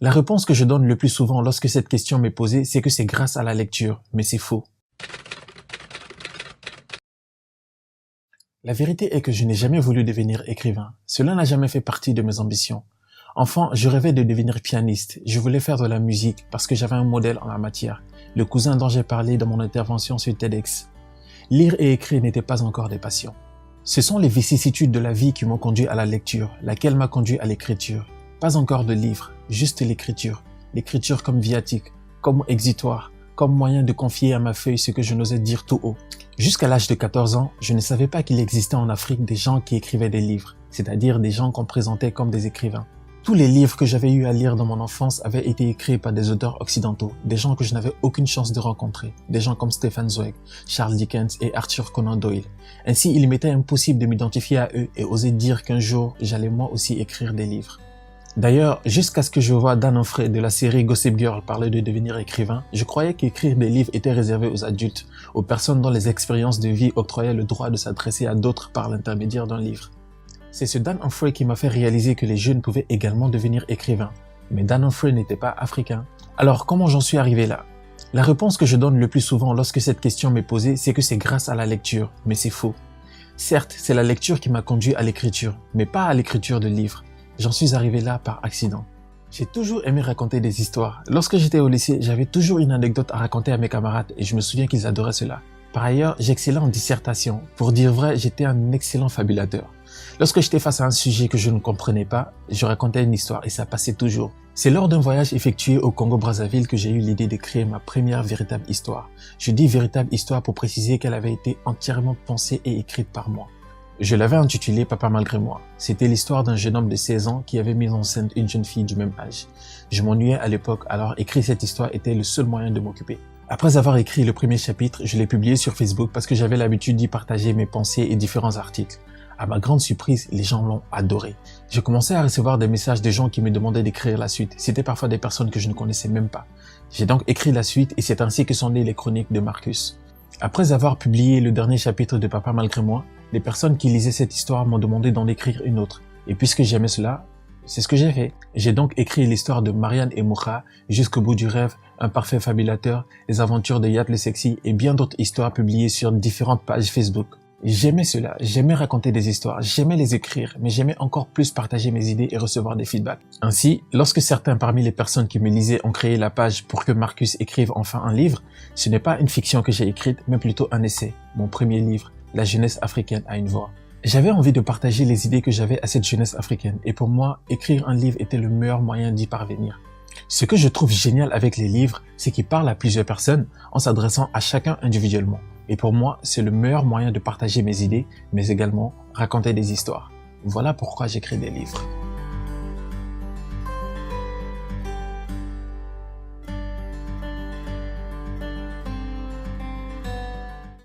La réponse que je donne le plus souvent lorsque cette question m'est posée, c'est que c'est grâce à la lecture, mais c'est faux. La vérité est que je n'ai jamais voulu devenir écrivain. Cela n'a jamais fait partie de mes ambitions. Enfant, je rêvais de devenir pianiste. Je voulais faire de la musique parce que j'avais un modèle en la matière, le cousin dont j'ai parlé dans mon intervention sur TEDx. Lire et écrire n'étaient pas encore des passions. Ce sont les vicissitudes de la vie qui m'ont conduit à la lecture, laquelle m'a conduit à l'écriture. Pas encore de livre, juste l'écriture. L'écriture comme viatique, comme exitoire, comme moyen de confier à ma feuille ce que je n'osais dire tout haut. Jusqu'à l'âge de 14 ans, je ne savais pas qu'il existait en Afrique des gens qui écrivaient des livres, c'est-à-dire des gens qu'on présentait comme des écrivains. Tous les livres que j'avais eu à lire dans mon enfance avaient été écrits par des auteurs occidentaux, des gens que je n'avais aucune chance de rencontrer, des gens comme Stephen Zweig, Charles Dickens et Arthur Conan Doyle. Ainsi, il m'était impossible de m'identifier à eux et oser dire qu'un jour, j'allais moi aussi écrire des livres. D'ailleurs, jusqu'à ce que je vois Dan Humphrey de la série Gossip Girl parler de devenir écrivain, je croyais qu'écrire des livres était réservé aux adultes, aux personnes dont les expériences de vie octroyaient le droit de s'adresser à d'autres par l'intermédiaire d'un livre. C'est ce Dan Humphrey qui m'a fait réaliser que les jeunes pouvaient également devenir écrivains. Mais Dan Humphrey n'était pas africain. Alors comment j'en suis arrivé là? La réponse que je donne le plus souvent lorsque cette question m'est posée, c'est que c'est grâce à la lecture, mais c'est faux. Certes, c'est la lecture qui m'a conduit à l'écriture, mais pas à l'écriture de livres. J'en suis arrivé là par accident. J'ai toujours aimé raconter des histoires. Lorsque j'étais au lycée, j'avais toujours une anecdote à raconter à mes camarades et je me souviens qu'ils adoraient cela. Par ailleurs, j'excellais en dissertation. Pour dire vrai, j'étais un excellent fabulateur. Lorsque j'étais face à un sujet que je ne comprenais pas, je racontais une histoire et ça passait toujours. C'est lors d'un voyage effectué au Congo-Brazzaville que j'ai eu l'idée de créer ma première véritable histoire. Je dis véritable histoire pour préciser qu'elle avait été entièrement pensée et écrite par moi. Je l'avais intitulé Papa malgré moi. C'était l'histoire d'un jeune homme de 16 ans qui avait mis en scène une jeune fille du même âge. Je m'ennuyais à l'époque, alors écrire cette histoire était le seul moyen de m'occuper. Après avoir écrit le premier chapitre, je l'ai publié sur Facebook parce que j'avais l'habitude d'y partager mes pensées et différents articles. À ma grande surprise, les gens l'ont adoré. J'ai commencé à recevoir des messages de gens qui me demandaient d'écrire la suite. C'était parfois des personnes que je ne connaissais même pas. J'ai donc écrit la suite et c'est ainsi que sont nées les chroniques de Marcus. Après avoir publié le dernier chapitre de Papa malgré moi, les personnes qui lisaient cette histoire m'ont demandé d'en écrire une autre. Et puisque j'aimais cela, c'est ce que j'ai fait. J'ai donc écrit l'histoire de Marianne et Moucha, Jusqu'au bout du rêve, Un parfait fabulateur, Les aventures de Yat le sexy et bien d'autres histoires publiées sur différentes pages Facebook. J'aimais cela, j'aimais raconter des histoires, j'aimais les écrire, mais j'aimais encore plus partager mes idées et recevoir des feedbacks. Ainsi, lorsque certains parmi les personnes qui me lisaient ont créé la page pour que Marcus écrive enfin un livre, ce n'est pas une fiction que j'ai écrite, mais plutôt un essai, mon premier livre, La jeunesse africaine a une voix. J'avais envie de partager les idées que j'avais à cette jeunesse africaine, et pour moi, écrire un livre était le meilleur moyen d'y parvenir. Ce que je trouve génial avec les livres, c'est qu'ils parlent à plusieurs personnes en s'adressant à chacun individuellement. Et pour moi, c'est le meilleur moyen de partager mes idées, mais également raconter des histoires. Voilà pourquoi j'écris des livres.